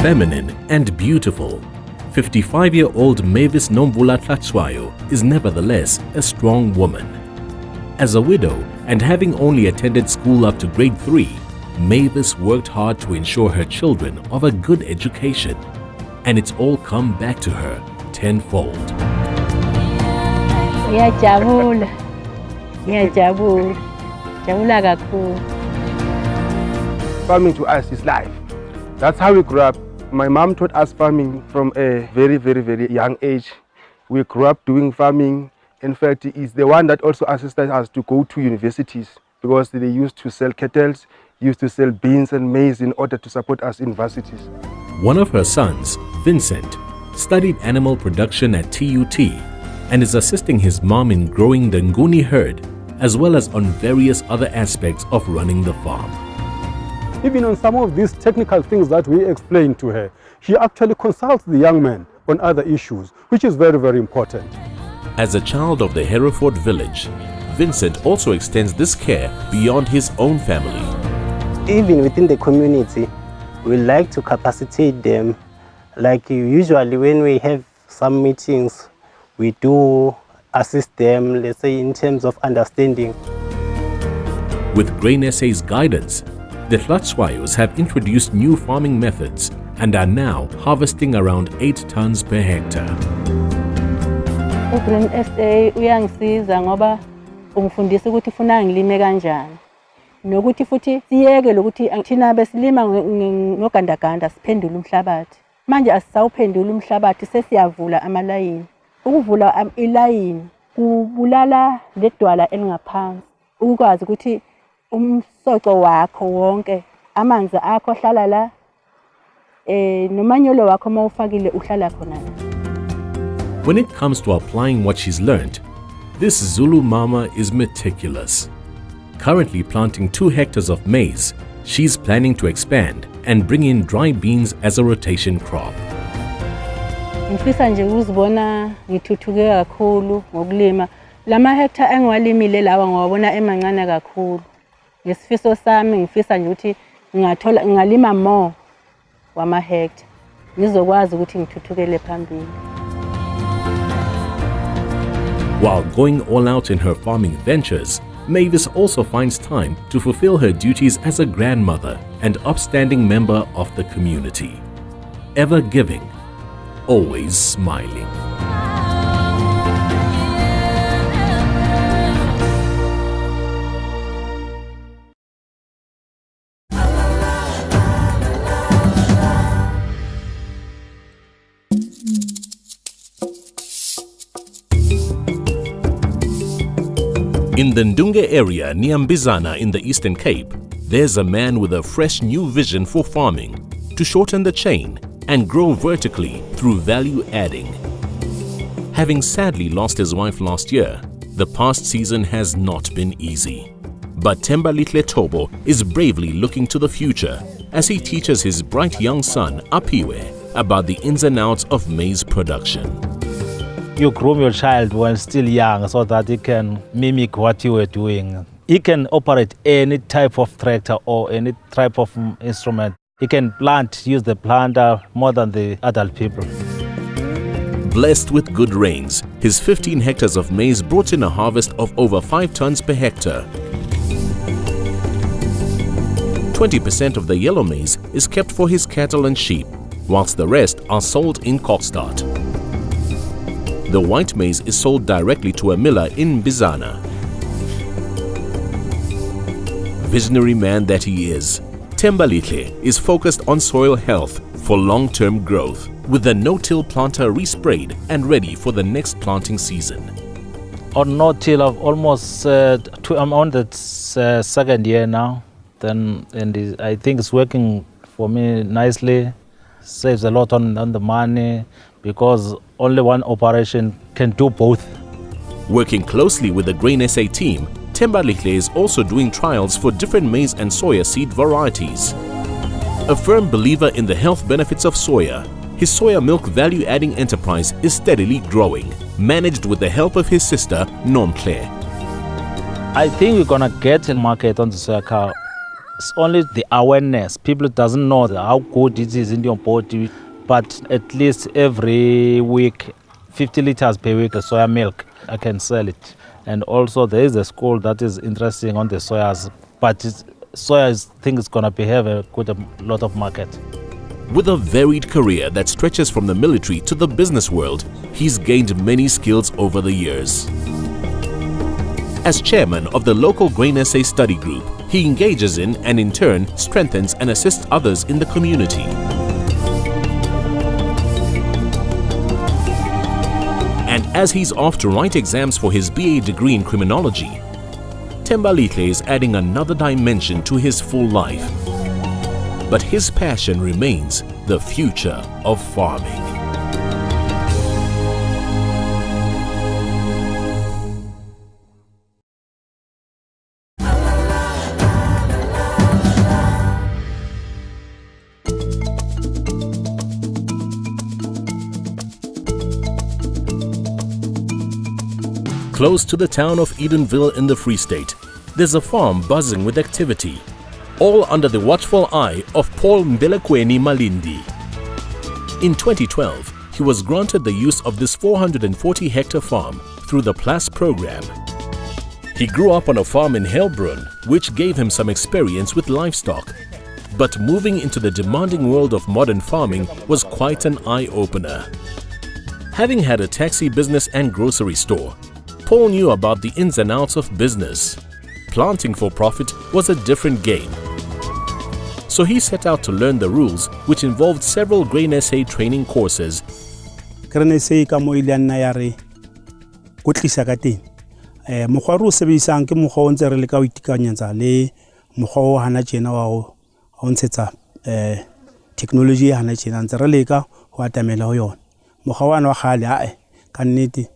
Feminine and beautiful, 55-year-old Mavis Nomvula Tlatswayo is nevertheless a strong woman. As a widow and having only attended school up to grade 3, Mavis worked hard to ensure her children of a good education, and it's all come back to her tenfold. Ngiyajabula kakhulu. Farming to us is life. That's how we grew up. My mom taught us farming from a very, very, very young age. We grew up doing farming. In fact, it's the one that also assisted us to go to universities because they used to sell kettles, used to sell beans and maize in order to support us in varsities. One of her sons, Vincent, studied animal production at TUT and is assisting his mom in growing the Nguni herd as well as on various other aspects of running the farm. Even on some of these technical things that we explain to her, she actually consults the young men on other issues, which is very, very important. As a child of the Hereford village, Vincent also extends this care beyond his own family. Even within the community, we like to capacitate them. Like usually when we have some meetings, we do assist them, let's say in terms of understanding. With Grain SA's guidance, the Tlatswayos have introduced new farming methods and are now harvesting around 8 tons per hectare. Grain SA uyangisiza ngoba ungifundisa ukuthi ufuna ngilime kanjani. Nokuthi futhi siyeke lokuthi thina besilima ngogandaganda siphendula umhlabathi. Manje asisawuphendula umhlabathi sesiyavula amalayini. Ukuvula ilayini kubulala ledwala elingaphansi. Ukwazi ukuthi umsoco wakho wonke amanzi akho ahlala la nomanyolo wakho mawufakile uhlala khona. When it comes to applying what she's learned, this Zulu mama is meticulous. Currently planting 2 hectares of maize, she's planning to expand and bring in dry beans as a rotation crop. Ngifisa nje ukuzibona ngithuthuke kakhulu ngokulima. Lama hectare engiwalimile lawa ngiwabona emancane kakhulu. Ngesifiso sami ngifisa nje ukuthi ngalima more wama hectare ngizokwazi ukuthi ngithuthukele phambili. While going all out in her farming ventures, Mavis also finds time to fulfill her duties as a grandmother and upstanding member of the community. Ever giving, always smiling. In the Ndunge area near Mbizana in the Eastern Cape, there's a man with a fresh new vision for farming to shorten the chain and grow vertically through value adding. Having sadly lost his wife last year, the past season has not been easy. But Thembalihle Tobo is bravely looking to the future as he teaches his bright young son Apiwe about the ins and outs of maize production. You groom your child while still young so that he can mimic what you were doing. He can operate any type of tractor or any type of instrument. He can plant, use the planter more than the adult people. Blessed with good rains, his 15 hectares of maize brought in a harvest of over 5 tons per hectare. 20% of the yellow maize is kept for his cattle and sheep, whilst the rest are sold in Kokstad. The white maize is sold directly to a miller in Mbizana. Visionary man that he is, Thembalihle is focused on soil health for long-term growth, with the no-till planter resprayed and ready for the next planting season. On no-till, I've almost I'm on the second year now. And I think it's working for me nicely. Saves a lot on the money because only one operation can do both. Working closely with the Grain SA team, Thembalihle is also doing trials for different maize and soya seed varieties. A firm believer in the health benefits of soya, his soya milk value-adding enterprise is steadily growing, managed with the help of his sister, Nomclaire. I think we're gonna get a market on the soya cow It's only the awareness. People doesn't know how good it is in your body, but at least every week, 50 liters per week of soya milk, I can sell it. And also there is a school that is interesting on the soyas, but soya I think it's going to have a lot of market. With a varied career that stretches from the military to the business world, he's gained many skills over the years. As chairman of the local Grain SA study group, he engages in and in turn strengthens and assists others in the community. And as he's off to write exams for his BA degree in criminology, Thembalihle is adding another dimension to his full life. But his passion remains the future of farming. Close to the town of Edenville in the Free State, there's a farm buzzing with activity, all under the watchful eye of Paul Mbelekweni Malindi. In 2012, he was granted the use of this 440-hectare farm through the PLAS program. He grew up on a farm in Helbrunn, which gave him some experience with livestock. But moving into the demanding world of modern farming was quite an eye-opener. Having had a taxi business and grocery store, Paul knew about the ins and outs of business. Planting for profit was a different game. So he set out to learn the rules, which involved several Grain SA training courses. Grain SA ka mo ile nna ya re go tlisa ka teng. Mokgwa re o sebedisang ke mokgwa o ntse re le ka o itikanyetsa le mokgwa o hana tjena wa o ntshetsa technology ya hana tjena ntse re leka ho atamela ho yona. Mokgwa wa wa khale ka nnete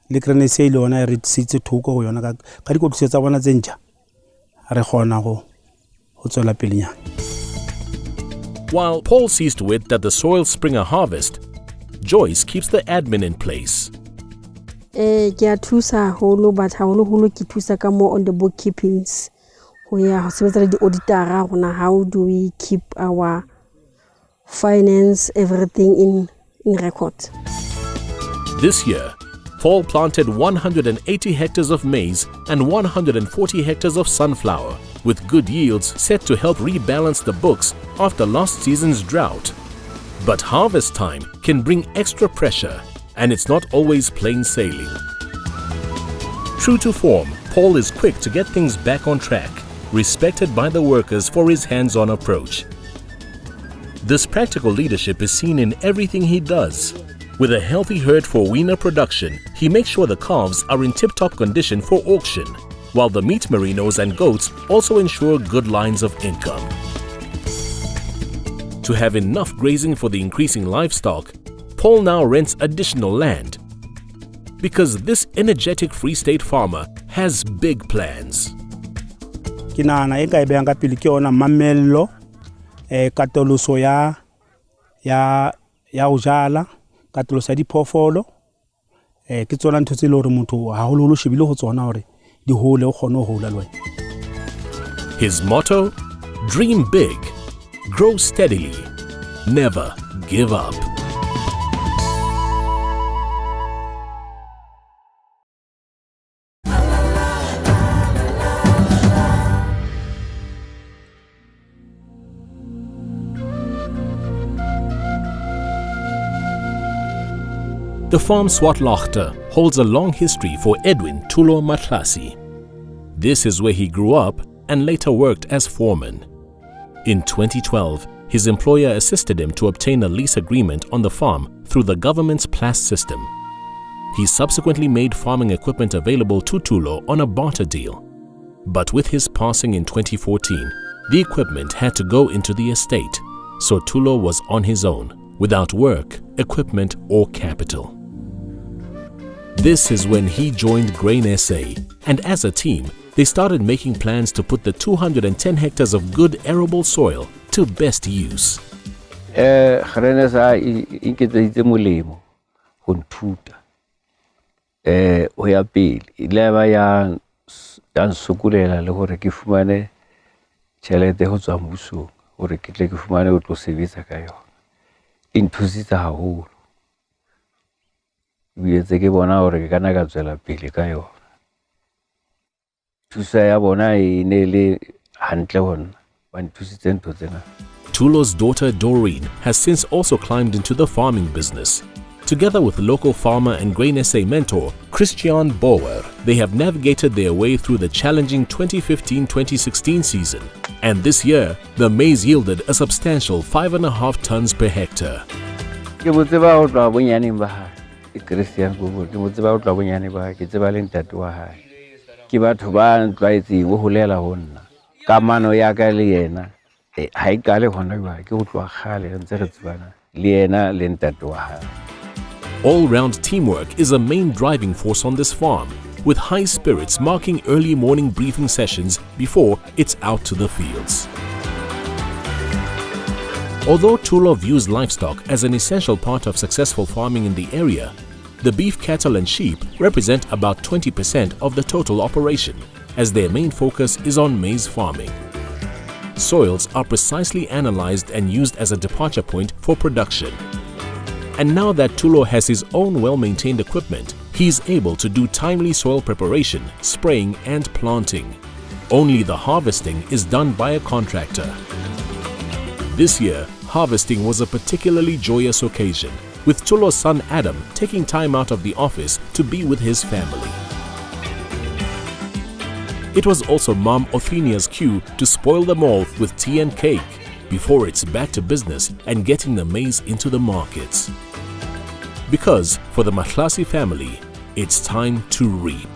le Grain SA ile ona re tsitse thoko go yona ka dikotlsetsa bona tse ntja re gona go tswela pelenyana. While Paul sees to it that the soil spring a harvest, Joyce keeps the admin in place. Ke a thusa holo but haholo ke thusa ka mo on the bookkeepings. Ho ya ho sebetsa le di-auditor rona, how do we keep our finance, everything in record. This year, Paul planted 180 hectares of maize and 140 hectares of sunflower, with good yields set to help rebalance the books after last season's drought. But harvest time can bring extra pressure, and it's not always plain sailing. True to form, Paul is quick to get things back on track, respected by the workers for his hands-on approach. This practical leadership is seen in everything he does. With a healthy herd for weaner production, he makes sure the calves are in tip-top condition for auction, while the meat merinos and goats also ensure good lines of income. To have enough grazing for the increasing livestock, Paul now rents additional land, because this energetic Free State farmer has big plans. Kinana e ka e beang ka pele ke ona mamello katoloso ya o jala, katoloso ya diphoofolo ke tsona ntho tse le hore motho haholo shebile ho tsona hore di hole o kgone ho hola le wena. His motto: dream big, grow steadily, never give up. The farm Smallholder holds a long history for Edwin Tulo Matlasi. This is where he grew up and later worked as foreman. In 2012, his employer assisted him to obtain a lease agreement on the farm through the government's PLAS system. He subsequently made farming equipment available to Tulo on a barter deal. But with his passing in 2014, the equipment had to go into the estate, so Tulo was on his own, without work, equipment or capital. This is when he joined Grain SA, and as a team, they started making plans to put the 210 hectares of good arable soil to best use. Grain SA iketseditse molemo go nthuta ho ya pele ile ba ya nsukulela le gore ke fumane tjhelete ho tswa mmusong hore ke tle ke fumane ho tlo sebetsa ka yona. E nthusitse haholo. Boetse ke bona hore ke kana ka tswela pele ka yona. Thuso ya bona e ne le hantle ho nna, ba nthusitse ntho tsena. Tulo's daughter Doreen has since also climbed into the farming business. Together with local farmer and Grain SA mentor Christian Bauer, they have navigated their way through the challenging 2015-2016 season. And this year, the maize yielded a substantial 5.5 tons per hectare. Ke mo tseba ho tloha bonyaneng ba hae. Ke Christian Bauer, ke mo tseba ho tloha bonyaneng ba hae, ke tseba le ntate wa hae. Ke batho ba ntlwaetseng ho holela ho nna. Kamano ya ka le yena ha e qale hona jwale, ke ho tloha kgale re ntse re tsebana le yena le ntate wa hae. All-round teamwork is a main driving force on this farm, with high spirits marking early morning briefing sessions before it's out to the fields. Although Tulo views livestock as an essential part of successful farming in the area, the beef, cattle and sheep represent about 20% of the total operation, as their main focus is on maize farming. Soils are precisely analyzed and used as a departure point for production. And now that Tulo has his own well-maintained equipment, he is able to do timely soil preparation, spraying and planting. Only the harvesting is done by a contractor. This year, harvesting was a particularly joyous occasion, with Tulo's son Adam taking time out of the office to be with his family. It was also Mom Othinia's cue to spoil them all with tea and cake before it's back to business and getting the maize into the markets. Because for the Mahlasi family, it's time to reap.